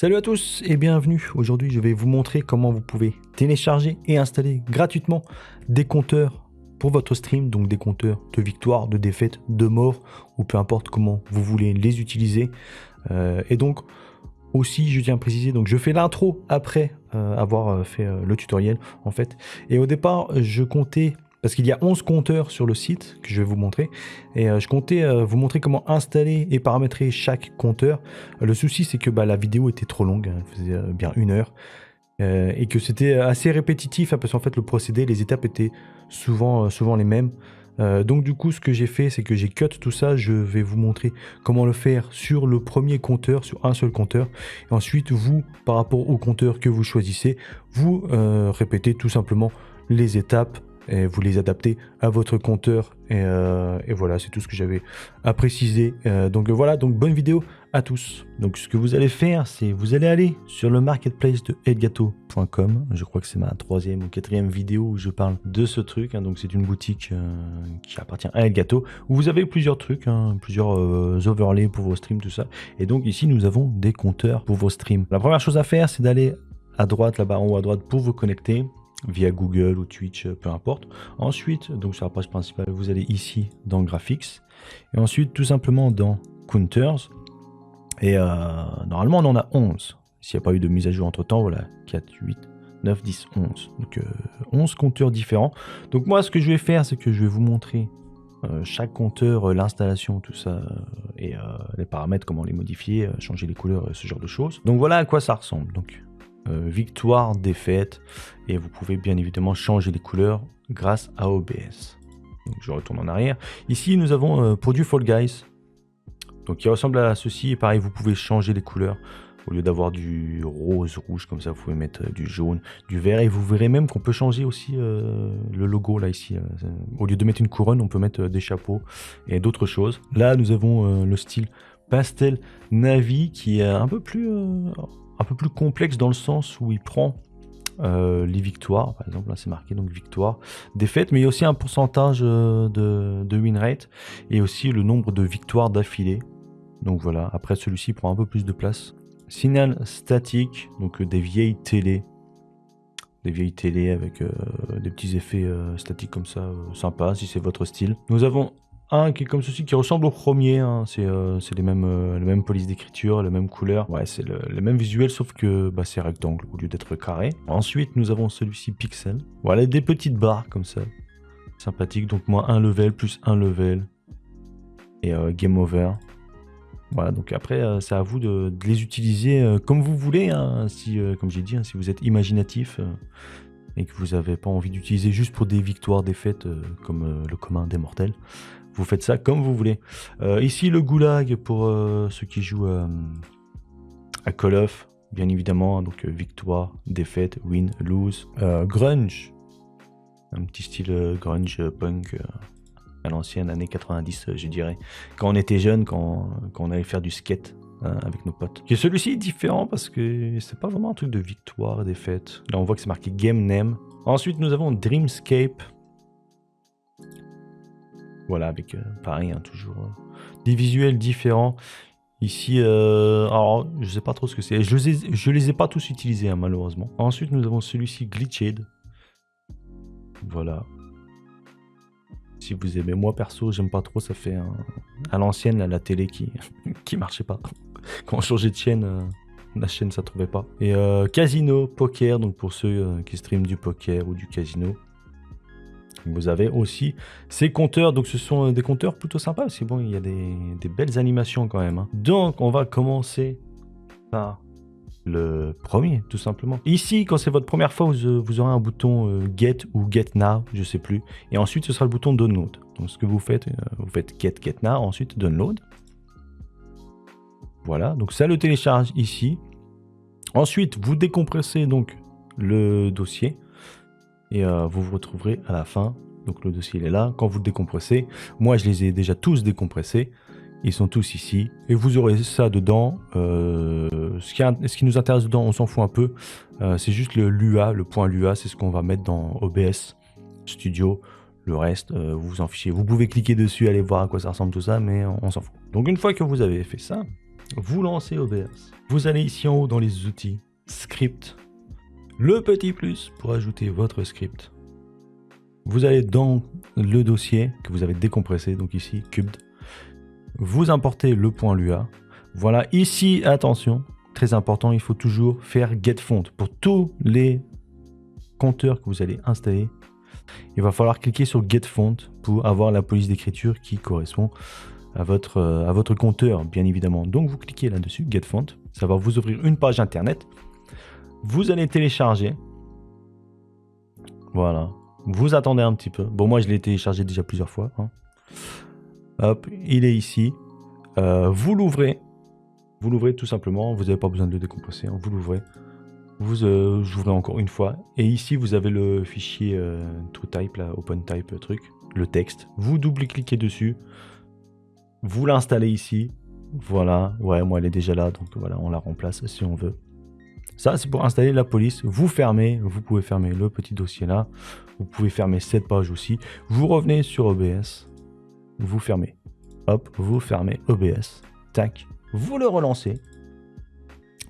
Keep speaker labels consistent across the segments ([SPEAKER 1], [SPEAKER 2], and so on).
[SPEAKER 1] Salut à tous et bienvenue. Aujourd'hui, je vais vous montrer comment vous pouvez télécharger et installer gratuitement des compteurs pour votre stream, donc des compteurs de victoire, de défaite, de mort, ou peu importe comment vous voulez les utiliser. Et donc, aussi, je tiens à préciser, donc je fais l'intro après avoir fait le tutoriel, en fait. Et au départ, je comptais... Parce qu'il y a 11 compteurs sur le site que je vais vous montrer. Et je comptais vous montrer comment installer et paramétrer chaque compteur. Le souci, c'est que la vidéo était trop longue. Elle faisait bien 1 heure. Et que c'était assez répétitif. Hein, parce qu'en fait, le procédé, les étapes étaient souvent les mêmes. Donc du coup, ce que j'ai fait, c'est que j'ai cut tout ça. Je vais vous montrer comment le faire sur le premier compteur, sur un seul compteur. Et ensuite, vous, par rapport au compteur que vous choisissez, vous répétez tout simplement les étapes. Et vous les adaptez à votre compteur et voilà, c'est tout ce que j'avais à préciser. Donc voilà, donc bonne vidéo à tous. Donc ce que vous allez faire, c'est vous allez aller sur le marketplace de elgato.com. Je crois que c'est ma 3e ou 4e vidéo où je parle de ce truc. Donc c'est une boutique qui appartient à Elgato où vous avez plusieurs trucs, plusieurs overlays pour vos streams, tout ça. Et donc ici nous avons des compteurs pour vos streams. La première chose à faire, c'est d'aller à droite, là-bas en haut à droite, pour vous connecter via Google ou Twitch, peu importe. Ensuite, donc sur la page principale, vous allez ici dans Graphics. Et ensuite, tout simplement dans Counters. Et normalement, on en a 11. S'il n'y a pas eu de mise à jour entre temps, voilà, 4, 8, 9, 10, 11. Donc 11 compteurs différents. Donc moi, ce que je vais faire, c'est que je vais vous montrer chaque compteur, l'installation, tout ça, et les paramètres, comment les modifier, changer les couleurs, ce genre de choses. Donc voilà à quoi ça ressemble. Donc victoire, défaite, et vous pouvez bien évidemment changer les couleurs grâce à OBS. Donc je retourne en arrière. Ici nous avons produit Fall Guys, donc qui ressemble à ceci, et pareil vous pouvez changer les couleurs. Au lieu d'avoir du rose, rouge comme ça, vous pouvez mettre du jaune, du vert, et vous verrez même qu'on peut changer aussi le logo là ici. Au lieu de mettre une couronne, on peut mettre des chapeaux et d'autres choses. Là nous avons le style pastel navy qui est un peu plus complexe dans le sens où il prend les victoires, par exemple là c'est marqué donc victoire, défaite, mais il y a aussi un pourcentage de win rate et aussi le nombre de victoires d'affilée. Donc voilà, après celui-ci prend un peu plus de place. Signal statique, donc des vieilles télés avec des petits effets statiques comme ça, sympa si c'est votre style. Nous avons un qui est comme ceci, qui ressemble au premier, c'est les mêmes polices d'écriture, les mêmes couleurs, ouais c'est le même visuel sauf que c'est rectangle au lieu d'être carré. Ensuite nous avons celui-ci pixel, voilà des petites barres comme ça, sympathique, donc moins un level plus un level et game over. Voilà, donc après c'est à vous de les utiliser comme vous voulez, si, comme j'ai dit, si vous êtes imaginatif et que vous n'avez pas envie d'utiliser juste pour des victoires, défaites comme le commun des mortels. Vous faites ça comme vous voulez. Ici, le goulag pour ceux qui jouent à Call of, bien évidemment. Donc, victoire, défaite, win, lose. Grunge. Un petit style grunge punk à l'ancienne, années 90, je dirais. Quand on était jeune, quand on allait faire du skate avec nos potes. Et celui-ci est différent parce que c'est pas vraiment un truc de victoire, défaite. Là, on voit que c'est marqué Game Name. Ensuite, nous avons Dreamscape. Voilà, avec pareil, toujours des visuels différents. Ici, alors je sais pas trop ce que c'est. Je les ai pas tous utilisés, malheureusement. Ensuite, nous avons celui-ci Glitched. Voilà. Si vous aimez, moi perso, j'aime pas trop. Ça fait à l'ancienne la télé qui marchait pas. Quand on changeait de chaîne, la chaîne ça trouvait pas. Et Casino, poker, donc pour ceux qui streament du poker ou du casino. Vous avez aussi ces compteurs, donc ce sont des compteurs plutôt sympas, parce que bon, il y a des belles animations quand même. Donc on va commencer par le premier, tout simplement. Ici, quand c'est votre première fois, vous aurez un bouton Get ou Get Now, je sais plus. Et ensuite, ce sera le bouton Download. Donc ce que vous faites Get Now, ensuite Download. Voilà, donc ça le télécharge ici. Ensuite, vous décompressez donc le dossier. Et vous vous retrouverez à la fin. Donc le dossier il est là. Quand vous le décompressez, moi je les ai déjà tous décompressés. Ils sont tous ici. Et vous aurez ça dedans. Ce qui nous intéresse dedans, on s'en fout un peu. C'est juste l'UA, le point LUA. C'est ce qu'on va mettre dans OBS Studio. Le reste, vous vous en fichez. Vous pouvez cliquer dessus, aller voir à quoi ça ressemble tout ça, mais on s'en fout. Donc une fois que vous avez fait ça, vous lancez OBS. Vous allez ici en haut dans les outils, script, le petit plus pour ajouter votre script. Vous allez dans le dossier que vous avez décompressé, donc ici, cubed. Vous importez le point .lua. Voilà, ici, attention, très important, il faut toujours faire get font. Pour tous les compteurs que vous allez installer, il va falloir cliquer sur get font pour avoir la police d'écriture qui correspond à votre compteur, bien évidemment. Donc, vous cliquez là-dessus, get font. Ça va vous ouvrir une page internet. Vous allez télécharger. Voilà. Vous attendez un petit peu. Bon, moi, je l'ai téléchargé déjà plusieurs fois. Hein. Hop, il est ici. Vous l'ouvrez. Vous l'ouvrez tout simplement. Vous n'avez pas besoin de le décompresser. Hein. Vous l'ouvrez. Vous ouvrez encore une fois. Et ici, vous avez le fichier TrueType, là, OpenType truc, le texte. Vous double-cliquez dessus. Vous l'installez ici. Voilà. Ouais, moi, elle est déjà là. Donc, voilà, on la remplace si on veut. Ça, c'est pour installer la police. Vous fermez. Vous pouvez fermer le petit dossier là. Vous pouvez fermer cette page aussi. Vous revenez sur OBS. Vous fermez. Hop, vous fermez OBS. Tac. Vous le relancez.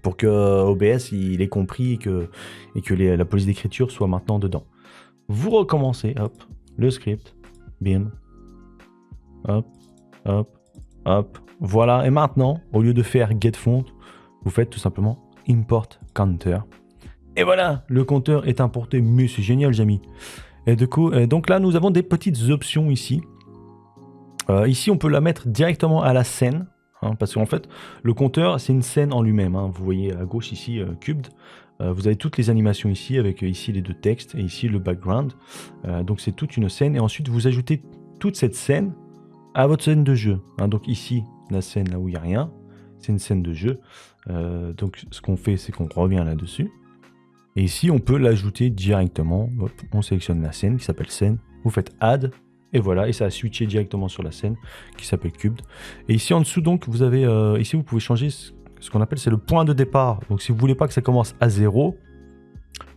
[SPEAKER 1] Pour que OBS, il ait compris et que la police d'écriture soit maintenant dedans. Vous recommencez. Hop. Le script. Bim. Hop. Hop. Hop. Voilà. Et maintenant, au lieu de faire get font, vous faites tout simplement import counter. Et voilà, le compteur est importé. Mais c'est génial, les amis. Et du coup, donc là, nous avons des petites options ici. Ici, on peut la mettre directement à la scène. Hein, parce qu'en fait, le compteur, c'est une scène en lui-même. Hein. Vous voyez à gauche ici, cubed. Vous avez toutes les animations ici, avec ici les deux textes et ici le background. Donc c'est toute une scène. Et ensuite, vous ajoutez toute cette scène à votre scène de jeu. Hein. Donc ici, la scène là où il n'y a rien, c'est une scène de jeu. Donc ce qu'on fait, c'est qu'on revient là-dessus. Et ici, on peut l'ajouter directement. Hop, on sélectionne la scène qui s'appelle scène. Vous faites add. Et voilà, et ça a switché directement sur la scène qui s'appelle cubed. Et ici en dessous, donc, vous avez, ici vous pouvez changer ce qu'on appelle, c'est le point de départ. Donc si vous voulez pas que ça commence à 0,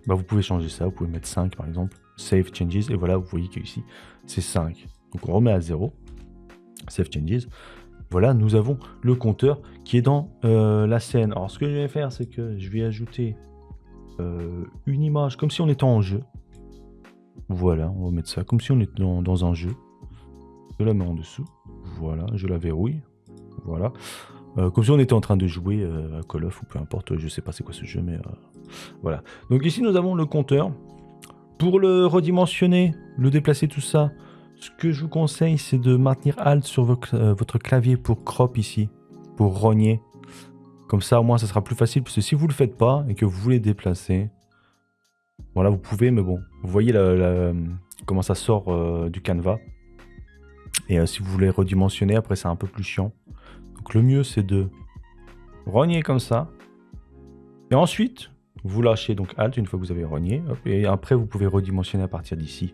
[SPEAKER 1] bah, vous pouvez changer ça. Vous pouvez mettre 5 par exemple, save changes. Et voilà, vous voyez qu'ici c'est 5. Donc on remet à 0, save changes. Voilà, nous avons le compteur qui est dans la scène. Alors ce que je vais faire, c'est que je vais ajouter une image comme si on était en jeu. Voilà, on va mettre ça comme si on était dans un jeu. Je la mets en dessous. Voilà, je la verrouille. Voilà. Comme si on était en train de jouer à Call of ou peu importe, je sais pas c'est quoi ce jeu, mais voilà. Donc ici, nous avons le compteur. Pour le redimensionner, le déplacer, tout ça, ce que je vous conseille, c'est de maintenir Alt sur votre clavier pour crop ici, pour rogner. Comme ça, au moins, ça sera plus facile, parce que si vous le faites pas et que vous voulez déplacer, voilà, vous pouvez, mais bon, vous voyez comment ça sort du canevas. Et si vous voulez redimensionner, après c'est un peu plus chiant. Donc le mieux c'est de rogner comme ça. Et ensuite, vous lâchez donc Alt une fois que vous avez rogné. Hop, et après vous pouvez redimensionner à partir d'ici.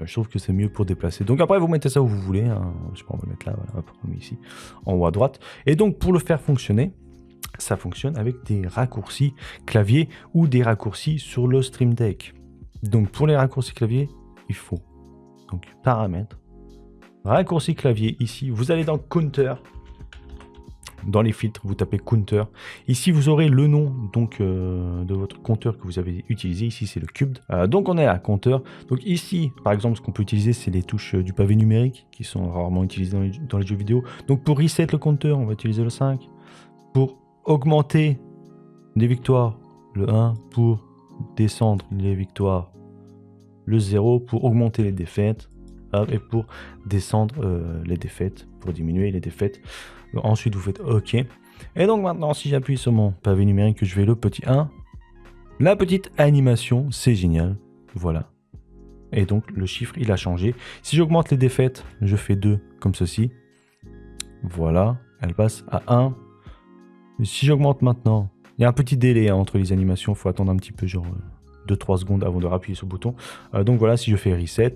[SPEAKER 1] Je trouve que c'est mieux pour déplacer. Donc après vous mettez ça où vous voulez. Hein. Je sais pas, on va le mettre là, voilà, hop, on met ici, en haut à droite. Et donc pour le faire fonctionner, ça fonctionne avec des raccourcis clavier ou des raccourcis sur le Stream Deck. Donc pour les raccourcis clavier, il faut donc paramètres, raccourci clavier ici, vous allez dans counter, dans les filtres, vous tapez counter. Ici vous aurez le nom donc de votre compteur que vous avez utilisé. Ici c'est le cubed. Donc on est à compteur. Donc ici par exemple ce qu'on peut utiliser c'est les touches du pavé numérique qui sont rarement utilisées dans les jeux vidéo. Donc pour reset le compteur on va utiliser le 5. Pour augmenter les victoires, le 1. Pour descendre les victoires, le 0. Pour augmenter les défaites, et pour descendre les défaites, pour diminuer les défaites. Ensuite vous faites OK. Et donc maintenant si j'appuie sur mon pavé numérique, que je vais le petit 1, la petite animation, c'est génial. Voilà. Et donc le chiffre il a changé. Si j'augmente les défaites, je fais 2 comme ceci. Voilà, elle passe à 1. Si j'augmente maintenant, il y a un petit délai entre les animations, il faut attendre un petit peu, genre 2-3 secondes avant de rappuyer sur le bouton. Donc voilà, si je fais reset,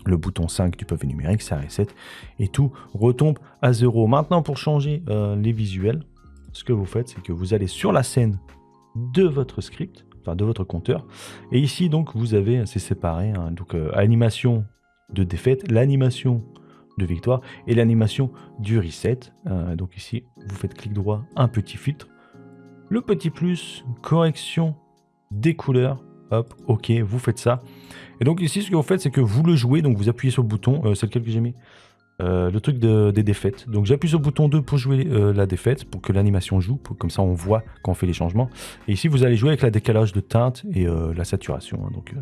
[SPEAKER 1] le bouton 5 du pavé numérique, ça reset et tout retombe à 0. Maintenant, pour changer les visuels, ce que vous faites, c'est que vous allez sur la scène de votre script, enfin de votre compteur, et ici donc vous avez, c'est séparé, hein, donc animation de défaite, l'animation de victoire et l'animation du reset. Donc ici, vous faites clic droit, un petit filtre, le petit plus, correction des couleurs, hop, ok, vous faites ça. Et donc ici, ce que vous faites, c'est que vous le jouez, donc vous appuyez sur le bouton, c'est lequel que j'ai mis, le truc des défaites. Donc j'appuie sur le bouton 2 pour jouer la défaite, pour que l'animation joue, comme ça on voit quand on fait les changements. Et ici, vous allez jouer avec la décalage de teinte et la saturation. Hein. Donc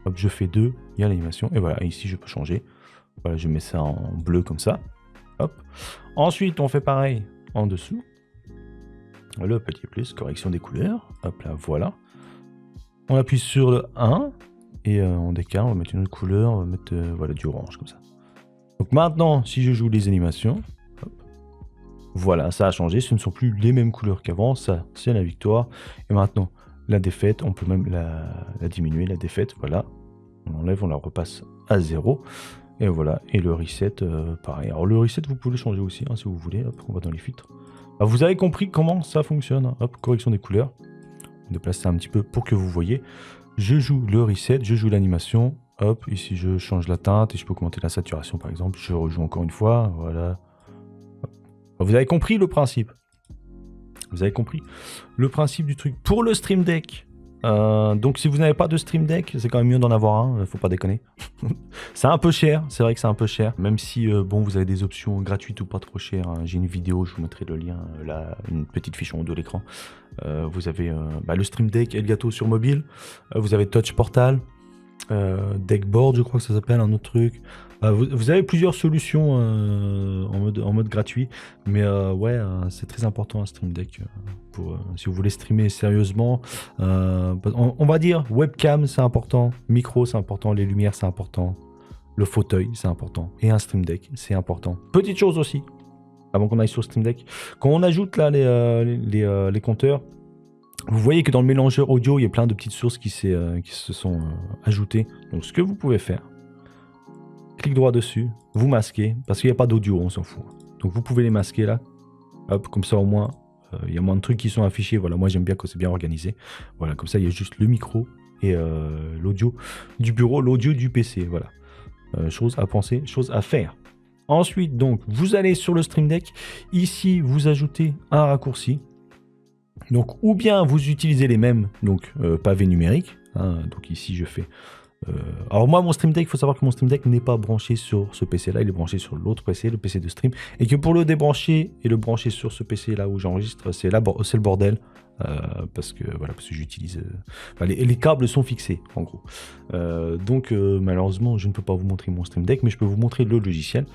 [SPEAKER 1] hop, je fais 2, il y a l'animation, et voilà, et ici je peux changer. Voilà, je mets ça en bleu comme ça. Hop. Ensuite, on fait pareil en dessous. Le petit plus, correction des couleurs. Hop là, voilà. On appuie sur le 1 et on décale, on va mettre une autre couleur, on va mettre voilà, du orange comme ça. Donc maintenant, si je joue les animations, hop, voilà, ça a changé. Ce ne sont plus les mêmes couleurs qu'avant. Ça, c'est la victoire. Et maintenant, la défaite, on peut même la diminuer, la défaite. Voilà. On enlève, on la repasse à 0. Et voilà, et le reset, pareil. Alors le reset, vous pouvez le changer aussi, hein, si vous voulez. Hop, on va dans les filtres. Alors, vous avez compris comment ça fonctionne. Hein. Hop, correction des couleurs. On déplace ça un petit peu pour que vous voyez. Je joue le reset, je joue l'animation. Hop, ici je change la teinte et je peux augmenter la saturation par exemple. Je rejoue encore une fois, voilà. Hop. Vous avez compris le principe. Vous avez compris le principe du truc. Pour le Stream Deck, donc si vous n'avez pas de Stream Deck, c'est quand même mieux d'en avoir un, faut pas déconner. C'est un peu cher, c'est vrai que c'est un peu cher, même si bon, vous avez des options gratuites ou pas trop chères. Hein. J'ai une vidéo, je vous mettrai le lien, là, une petite fiche en haut de l'écran. Vous avez le Stream Deck Elgato sur mobile, vous avez Touch Portal, Deckboard, je crois que ça s'appelle, un autre truc. Vous avez plusieurs solutions en mode gratuit, mais ouais, c'est très important un Stream Deck pour si vous voulez streamer sérieusement. On va dire webcam c'est important, micro c'est important, les lumières c'est important, le fauteuil c'est important et un Stream Deck c'est important. Petite chose aussi, avant qu'on aille sur Stream Deck, quand on ajoute là les compteurs. Vous voyez que dans le mélangeur audio, il y a plein de petites sources qui se sont ajoutées. Donc ce que vous pouvez faire, clic droit dessus, vous masquez, parce qu'il n'y a pas d'audio, on s'en fout. Donc vous pouvez les masquer là, hop, comme ça au moins, il y a moins de trucs qui sont affichés. Voilà, moi j'aime bien quand c'est bien organisé. Voilà, comme ça il y a juste le micro et l'audio du bureau, l'audio du PC. Voilà, chose à penser, chose à faire. Ensuite, donc, vous allez sur le Stream Deck. Ici, vous ajoutez un raccourci. Donc, ou bien vous utilisez les mêmes, donc pavé numérique. Hein, donc ici, je fais. Alors moi, mon Stream Deck, il faut savoir que mon Stream Deck n'est pas branché sur ce PC-là, il est branché sur l'autre PC, le PC de stream, et que pour le débrancher et le brancher sur ce PC-là où j'enregistre, c'est le bordel. Parce que voilà, parce que j'utilise. Les câbles sont fixés, en gros. Donc malheureusement, je ne peux pas vous montrer mon Stream Deck, mais je peux vous montrer le logiciel.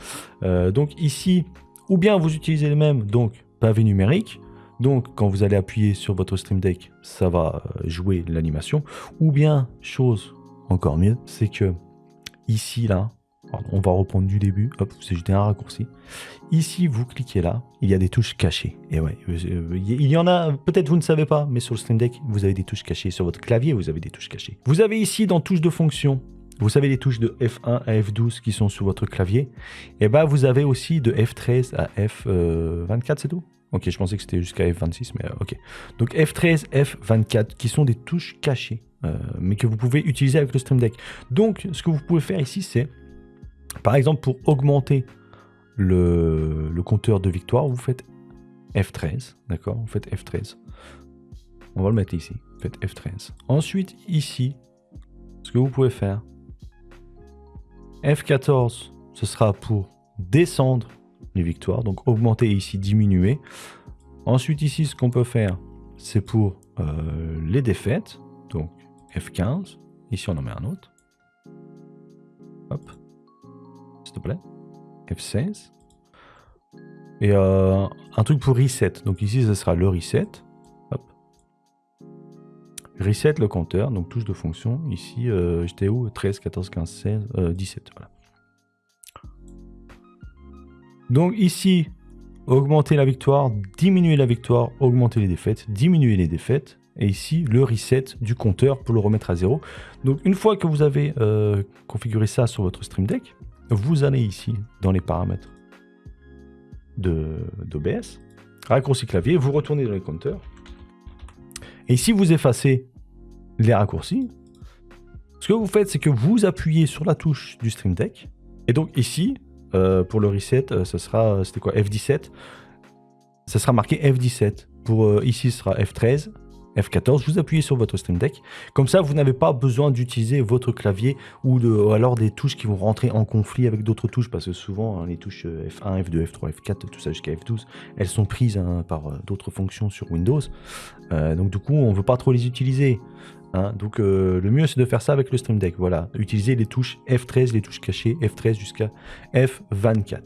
[SPEAKER 1] Donc ici, ou bien vous utilisez les mêmes, donc pavé numérique. Donc, quand vous allez appuyer sur votre Stream Deck, ça va jouer l'animation. Ou bien, chose encore mieux, c'est que ici, là, on va reprendre du début. Hop, vous ajoutez un raccourci. Ici, vous cliquez là, il y a des touches cachées. Et ouais, il y en a, peut-être vous ne savez pas, mais sur le Stream Deck, vous avez des touches cachées. Sur votre clavier, vous avez des touches cachées. Vous avez ici, dans touches de fonction, vous savez les touches de F1 à F12 qui sont sur votre clavier. Et bien, vous avez aussi de F13 à F24, c'est tout? Ok, je pensais que c'était jusqu'à F26, mais ok. Donc F13, F24, qui sont des touches cachées, mais que vous pouvez utiliser avec le Stream Deck. Donc, ce que vous pouvez faire ici, c'est, par exemple, pour augmenter le compteur de victoire, vous faites F13, d'accord? Vous faites F13. On va le mettre ici. Vous faites F13. Ensuite, ici, ce que vous pouvez faire, F14, ce sera pour descendre les victoires, donc augmenter et ici diminuer. Ensuite ici ce qu'on peut faire c'est pour les défaites, donc F15, ici on en met un autre, hop, s'il te plaît, F16, et un truc pour reset, donc ici ce sera le reset, hop, reset le compteur, donc touche de fonction, ici j'étais où, 13, 14, 15, 16, 17, voilà. Donc ici, augmenter la victoire, diminuer la victoire, augmenter les défaites, diminuer les défaites. Et ici, le reset du compteur pour le remettre à 0. Donc une fois que vous avez configuré ça sur votre Stream Deck, vous allez ici dans les paramètres d'OBS, raccourci clavier, vous retournez dans les compteurs. Et ici, vous effacez les raccourcis. Ce que vous faites, c'est que vous appuyez sur la touche du Stream Deck. Et donc ici, pour le reset, ça sera, c'était quoi, F17. Ça sera marqué F17. Pour ici, ce sera F13. F14, vous appuyez sur votre Stream Deck. Comme ça, vous n'avez pas besoin d'utiliser votre clavier ou alors des touches qui vont rentrer en conflit avec d'autres touches, parce que souvent, hein, les touches F1, F2, F3, F4, tout ça jusqu'à F12, elles sont prises hein, par d'autres fonctions sur Windows. Donc du coup, on ne veut pas trop les utiliser. Hein. Donc le mieux, c'est de faire ça avec le Stream Deck. Voilà, utiliser les touches F13, les touches cachées, F13 jusqu'à F24.